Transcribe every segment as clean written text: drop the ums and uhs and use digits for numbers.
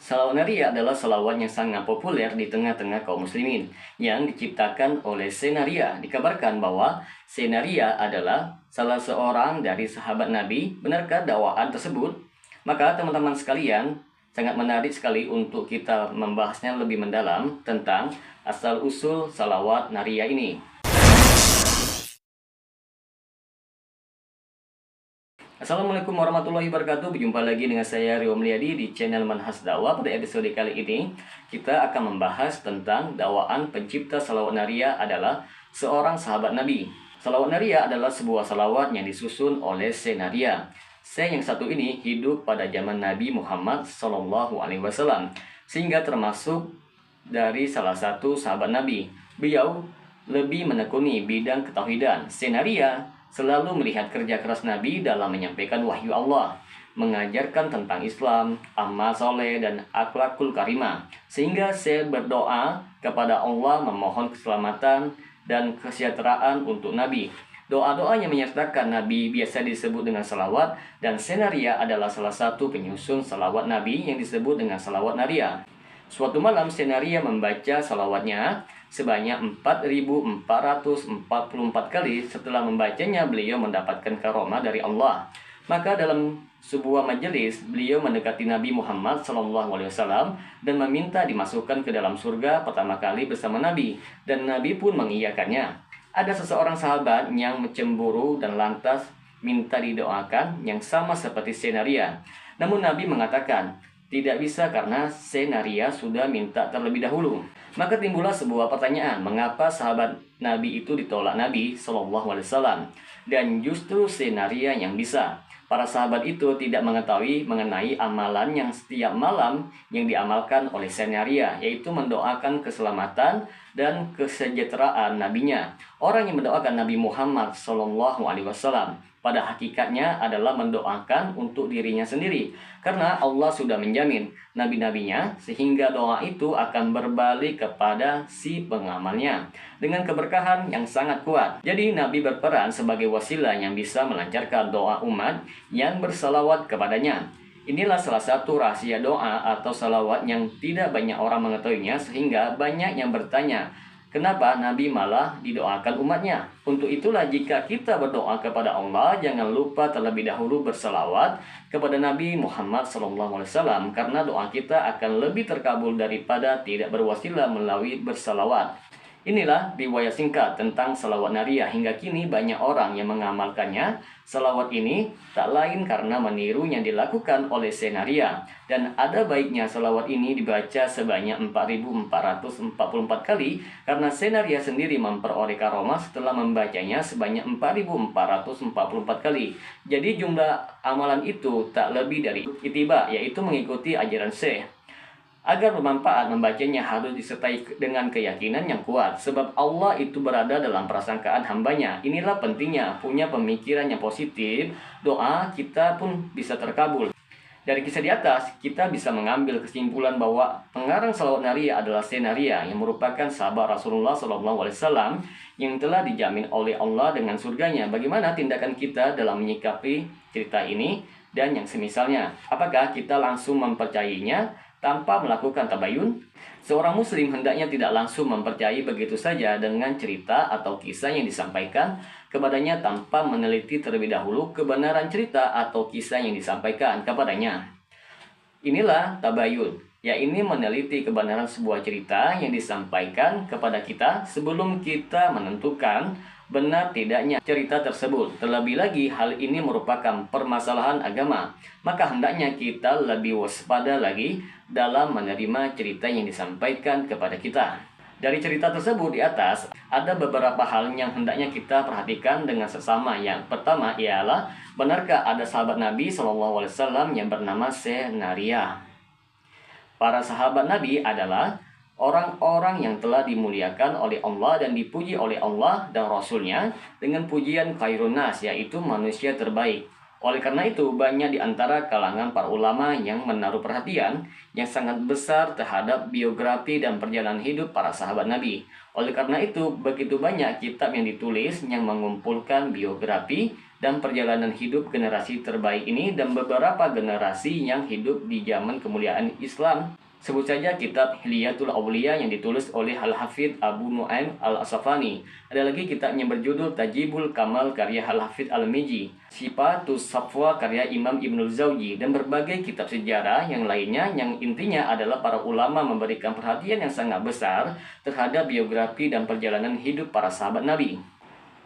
Salawat Naria adalah salawat yang sangat populer di tengah-tengah kaum muslimin yang diciptakan oleh Senaria. Dikabarkan bahwa Senaria adalah salah seorang dari sahabat Nabi. Benarkah dakwaan tersebut? Maka teman-teman sekalian, sangat menarik sekali untuk kita membahasnya lebih mendalam tentang asal-usul salawat Naria ini. Assalamualaikum warahmatullahi wabarakatuh. Berjumpa lagi dengan saya Rio Mulyadi di channel Manhaj Dakwah. Pada episode kali ini kita akan membahas tentang dakwaan pencipta salawat Naria adalah seorang sahabat Nabi. Salawat Naria adalah sebuah salawat yang disusun oleh Senaria. Yang satu ini hidup pada zaman Nabi Muhammad SAW, sehingga termasuk dari salah satu sahabat Nabi. Beliau lebih menekuni bidang ketauhidan. Senaria selalu melihat kerja keras Nabi dalam menyampaikan wahyu Allah, mengajarkan tentang Islam, amal soleh, dan akhlakul karimah. Sehingga saya berdoa kepada Allah memohon keselamatan dan kesejahteraan untuk Nabi. Doa-doanya menyertakan Nabi biasa disebut dengan salawat, dan Senaria adalah salah satu penyusun salawat Nabi yang disebut dengan salawat Naria. Suatu malam Senaria membaca salawatnya sebanyak 4.444 kali. Setelah membacanya, beliau mendapatkan karomah dari Allah. Maka dalam sebuah majelis, beliau mendekati Nabi Muhammad SAW dan meminta dimasukkan ke dalam surga pertama kali bersama Nabi. Dan Nabi pun mengiyakannya. Ada seseorang sahabat yang cemburu dan lantas minta didoakan yang sama seperti Senaria. Namun Nabi mengatakan, tidak bisa karena Senaria sudah minta terlebih dahulu. Maka timbullah sebuah pertanyaan, mengapa sahabat Nabi itu ditolak Nabi SAW dan justru Senaria yang bisa? Para sahabat itu tidak mengetahui mengenai amalan yang setiap malam yang diamalkan oleh Senaria, yaitu mendoakan keselamatan dan kesejahteraan nabinya. Orang yang mendoakan Nabi Muhammad SAW pada hakikatnya adalah mendoakan untuk dirinya sendiri, karena Allah sudah menjamin nabi-nabinya, sehingga doa itu akan berbalik kepada si pengamalnya dengan keberkahan yang sangat kuat. Jadi Nabi berperan sebagai wasilah yang bisa melancarkan doa umat yang bersalawat kepadanya. Inilah salah satu rahasia doa atau salawat yang tidak banyak orang mengetahuinya, sehingga banyak yang bertanya, kenapa Nabi malah didoakan umatnya? Untuk itulah jika kita berdoa kepada Allah, jangan lupa terlebih dahulu bersalawat kepada Nabi Muhammad SAW, karena doa kita akan lebih terkabul daripada tidak berwasilah melalui bersalawat. Inilah riwayat singkat tentang salawat Naria. Hingga kini banyak orang yang mengamalkannya. Salawat ini tak lain karena meniru yang dilakukan oleh Senaria. Dan ada baiknya salawat ini dibaca sebanyak 4.444 kali, karena Senaria sendiri memperoleh karomah setelah membacanya sebanyak 4.444 kali. Jadi jumlah amalan itu tak lebih dari ittiba, yaitu mengikuti ajaran Syekh. Agar bermanfaat, membacanya harus disertai dengan keyakinan yang kuat, sebab Allah itu berada dalam prasangkaan hambanya. Inilah pentingnya punya pemikiran yang positif, doa kita pun bisa terkabul. Dari kisah di atas, kita bisa mengambil kesimpulan bahwa pengarang salawat Naria adalah Senaria, yang merupakan sahabat Rasulullah SAW yang telah dijamin oleh Allah dengan surganya. Bagaimana tindakan kita dalam menyikapi cerita ini dan yang semisalnya? Apakah kita langsung mempercayainya tanpa melakukan tabayun? Seorang muslim hendaknya tidak langsung mempercayai begitu saja dengan cerita atau kisah yang disampaikan kepadanya tanpa meneliti terlebih dahulu kebenaran cerita atau kisah yang disampaikan kepadanya. Inilah tabayun, yaitu meneliti kebenaran sebuah cerita yang disampaikan kepada kita sebelum kita menentukan benar tidaknya cerita tersebut. Terlebih lagi hal ini merupakan permasalahan agama, maka hendaknya kita lebih waspada lagi dalam menerima cerita yang disampaikan kepada kita. Dari cerita tersebut di atas, ada beberapa hal yang hendaknya kita perhatikan dengan seksama. Yang pertama ialah, benarkah ada sahabat Nabi SAW yang bernama Senaria? Para sahabat Nabi adalah orang-orang yang telah dimuliakan oleh Allah dan dipuji oleh Allah dan Rasulnya dengan pujian khairun nas, yaitu manusia terbaik. Oleh karena itu, banyak di antara kalangan para ulama yang menaruh perhatian yang sangat besar terhadap biografi dan perjalanan hidup para sahabat Nabi. Oleh karena itu, begitu banyak kitab yang ditulis yang mengumpulkan biografi dan perjalanan hidup generasi terbaik ini dan beberapa generasi yang hidup di zaman kemuliaan Islam. Sebut saja kitab Hilyatul Auliya yang ditulis oleh Al-Hafidh Abu Nu'aim Al-Asfahani. Ada lagi kitab yang berjudul Tajibul Kamal karya Al-Hafidh Al-Miji, Sifatus Safwa karya Imam Ibnul Zawji, dan berbagai kitab sejarah yang lainnya yang intinya adalah para ulama memberikan perhatian yang sangat besar terhadap biografi dan perjalanan hidup para sahabat Nabi.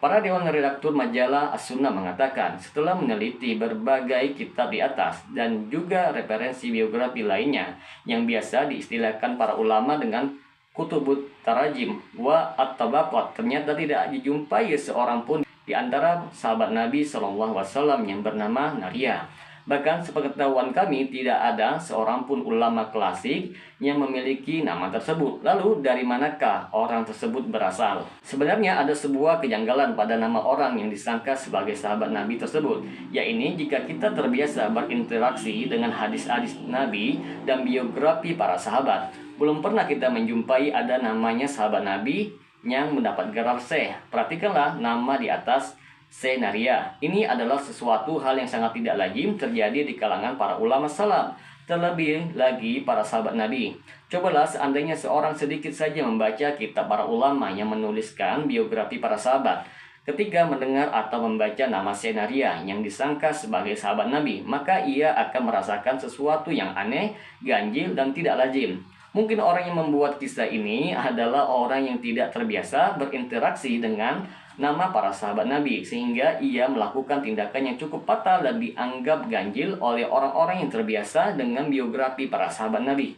Para dewan redaktur majalah As-Sunnah mengatakan, setelah meneliti berbagai kitab di atas dan juga referensi biografi lainnya yang biasa diistilahkan para ulama dengan kutubut tarajim wa at-tabaqat, ternyata tidak dijumpai seorang pun di antara sahabat Nabi SAW yang bernama Naria. Bahkan sepengetahuan kami tidak ada seorang pun ulama klasik yang memiliki nama tersebut. Lalu dari manakah orang tersebut berasal? Sebenarnya ada sebuah kejanggalan pada nama orang yang disangka sebagai sahabat Nabi tersebut, yaitu jika kita terbiasa berinteraksi dengan hadis-hadis Nabi dan biografi para sahabat, belum pernah kita menjumpai ada namanya sahabat Nabi yang mendapat gelar Syekh. Perhatikanlah nama di atas, Naria. Ini adalah sesuatu hal yang sangat tidak lazim terjadi di kalangan para ulama salaf, terlebih lagi para sahabat Nabi. Cobalah seandainya seorang sedikit saja membaca kitab para ulama yang menuliskan biografi para sahabat, ketika mendengar atau membaca nama Naria yang disangka sebagai sahabat Nabi, maka ia akan merasakan sesuatu yang aneh, ganjil, dan tidak lazim. Mungkin orang yang membuat kisah ini adalah orang yang tidak terbiasa berinteraksi dengan nama para sahabat Nabi, sehingga ia melakukan tindakan yang cukup fatal dan dianggap ganjil oleh orang-orang yang terbiasa dengan biografi para sahabat Nabi.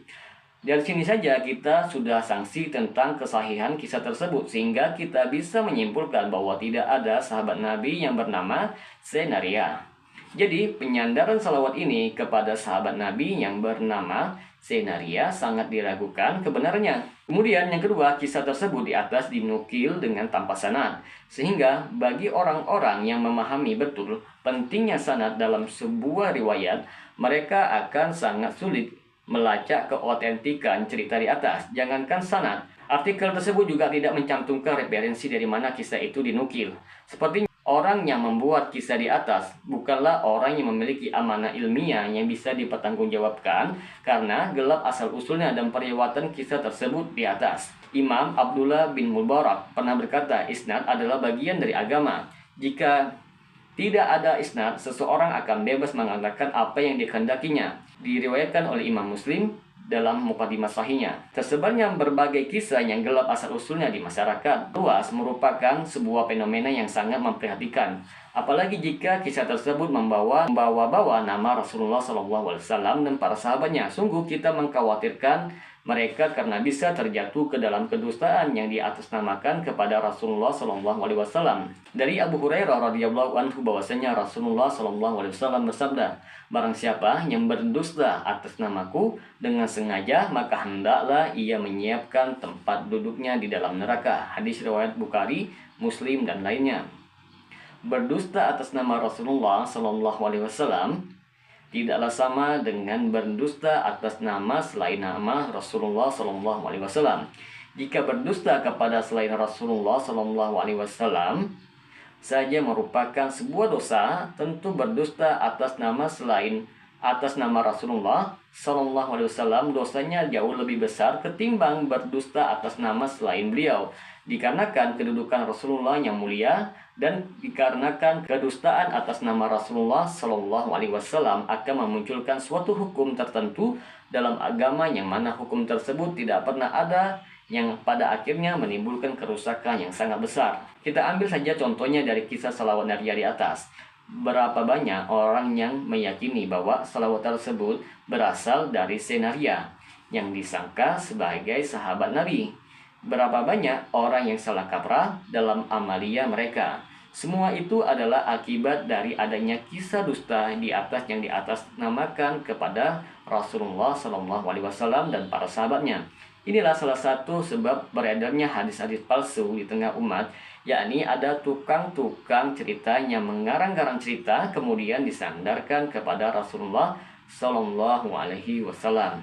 Dari sini saja kita sudah sanksi tentang kesahihan kisah tersebut, sehingga kita bisa menyimpulkan bahwa tidak ada sahabat Nabi yang bernama Naria. Jadi penyandaran salawat ini kepada sahabat Nabi yang bernama Naria sangat diragukan kebenarannya. Kemudian yang kedua, kisah tersebut di atas dinukil dengan tanpa sanad, sehingga bagi orang-orang yang memahami betul pentingnya sanad dalam sebuah riwayat, mereka akan sangat sulit melacak keotentikan cerita di atas. Jangankan sanad, artikel tersebut juga tidak mencantumkan referensi dari mana kisah itu dinukil. Seperti orang yang membuat kisah di atas bukanlah orang yang memiliki amanah ilmiah yang bisa dipertanggungjawabkan karena gelap asal-usulnya dan periwatan kisah tersebut di atas. Imam Abdullah bin Mubarak pernah berkata, isnad adalah bagian dari agama. Jika tidak ada isnad, seseorang akan bebas mengatakan apa yang dikehendakinya. Diriwayatkan oleh Imam Muslim dalam mukadimah sahihnya. Tersebarnya berbagai kisah yang gelap asal-usulnya di masyarakat luas merupakan sebuah fenomena yang sangat memprihatinkan. Apalagi jika kisah tersebut membawa nama Rasulullah SAW dan para sahabatnya. Sungguh kita mengkhawatirkan mereka karena bisa terjatuh ke dalam kedustaan yang diatasnamakan kepada Rasulullah SAW. Dari Abu Hurairah radhiyallahu anhu bahwasanya Rasulullah SAW bersabda, barang siapa yang berdusta atas namaku dengan sengaja, maka hendaklah ia menyiapkan tempat duduknya di dalam neraka. Hadis riwayat Bukhari, Muslim, dan lainnya. Berdusta atas nama Rasulullah SAW tidaklah sama dengan berdusta atas nama selain nama Rasulullah SAW. Jika berdusta kepada selain Rasulullah SAW saja merupakan sebuah dosa, tentu berdusta atas nama selain atas nama Rasulullah SAW dosanya jauh lebih besar ketimbang berdusta atas nama selain beliau. Dikarenakan kedudukan Rasulullah yang mulia dan dikarenakan kedustaan atas nama Rasulullah SAW akan memunculkan suatu hukum tertentu dalam agama yang mana hukum tersebut tidak pernah ada, yang pada akhirnya menimbulkan kerusakan yang sangat besar. Kita ambil saja contohnya dari kisah salawat Naria di atas. Berapa banyak orang yang meyakini bahwa salawat tersebut berasal dari Naria yang disangka sebagai sahabat Nabi. Berapa banyak orang yang salah kaprah dalam amalia mereka. Semua itu adalah akibat dari adanya kisah dusta di atas yang diatasnamakan kepada Rasulullah SAW dan para sahabatnya. Inilah salah satu sebab beredarnya hadis-hadis palsu di tengah umat, yakni ada tukang-tukang cerita yang mengarang-garang cerita kemudian disandarkan kepada Rasulullah SAW.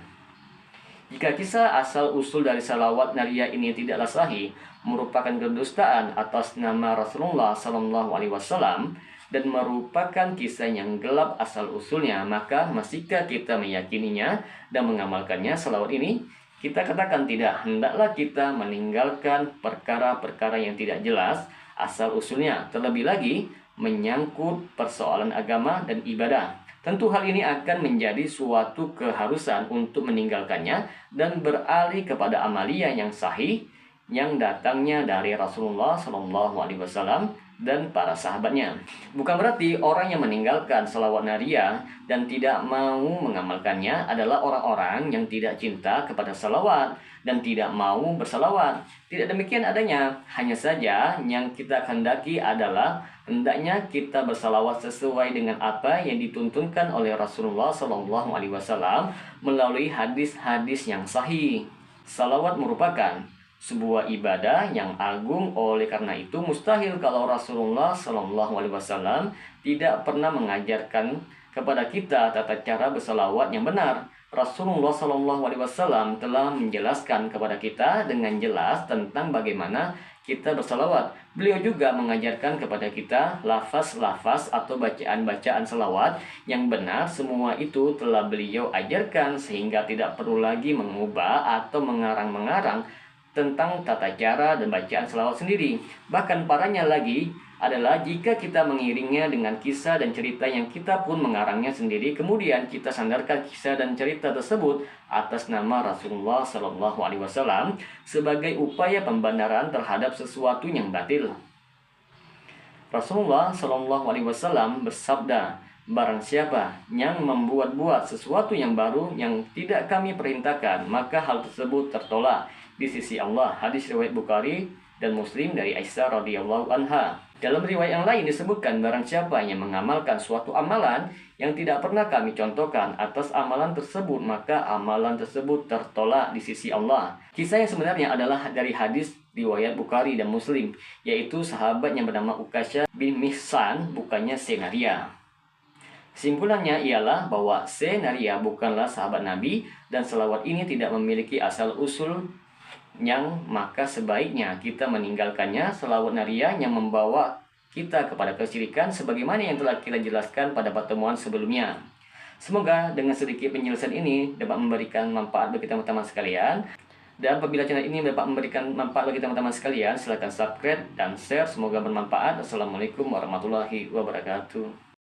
Jika kisah asal-usul dari salawat Naria ini tidaklah sahih, merupakan kedustaan atas nama Rasulullah SAW, dan merupakan kisah yang gelap asal-usulnya, maka masihkah kita meyakininya dan mengamalkannya? Selawat ini kita katakan tidak, hendaklah kita meninggalkan perkara-perkara yang tidak jelas asal-usulnya, terlebih lagi menyangkut persoalan agama dan ibadah. Tentu hal ini akan menjadi suatu keharusan untuk meninggalkannya dan beralih kepada amalia yang sahih yang datangnya dari Rasulullah SAW dan para sahabatnya. Bukan berarti orang yang meninggalkan salawat nariyah dan tidak mau mengamalkannya adalah orang-orang yang tidak cinta kepada salawat dan tidak mau bersalawat. Tidak demikian adanya. Hanya saja yang kita kehendaki adalah hendaknya kita bersalawat sesuai dengan apa yang dituntunkan oleh Rasulullah SAW melalui hadis-hadis yang sahih. Salawat merupakan sebuah ibadah yang agung, oleh karena itu mustahil kalau Rasulullah SAW tidak pernah mengajarkan kepada kita tata cara bersalawat yang benar. Rasulullah SAW telah menjelaskan kepada kita dengan jelas tentang bagaimana kita bersalawat. Beliau juga mengajarkan kepada kita lafaz-lafaz atau bacaan-bacaan salawat yang benar. Semua itu telah beliau ajarkan sehingga tidak perlu lagi mengubah atau mengarang-mengarang tentang tata cara dan bacaan selawat sendiri. Bahkan parahnya lagi adalah jika kita mengiringnya dengan kisah dan cerita yang kita pun mengarangnya sendiri, kemudian kita sandarkan kisah dan cerita tersebut atas nama Rasulullah SAW sebagai upaya pembenaran terhadap sesuatu yang batil. Rasulullah SAW bersabda, "Barang siapa yang membuat-buat sesuatu yang baru yang tidak kami perintahkan, maka hal tersebut tertolak di sisi Allah." Hadis riwayat Bukhari dan Muslim dari Aisyah radhiyallahu anha. Dalam riwayat yang lain disebutkan, barang siapa yang mengamalkan suatu amalan yang tidak pernah kami contohkan atas amalan tersebut, maka amalan tersebut tertolak di sisi Allah. Kisah yang sebenarnya adalah dari hadis riwayat Bukhari dan Muslim, yaitu sahabat yang bernama Ukasyah bin Mihsan, bukannya Senaria. Simpulannya ialah bahwa Senaria bukanlah sahabat Nabi dan selawat ini tidak memiliki asal-usul yang maka sebaiknya kita meninggalkannya. Selawat nariyah yang membawa kita kepada kesyirikan sebagaimana yang telah kita jelaskan pada pertemuan sebelumnya. Semoga dengan sedikit penjelasan ini dapat memberikan manfaat bagi teman-teman sekalian. Dan apabila channel ini dapat memberikan manfaat bagi teman-teman sekalian, silakan subscribe dan share. Semoga bermanfaat. Assalamualaikum warahmatullahi wabarakatuh.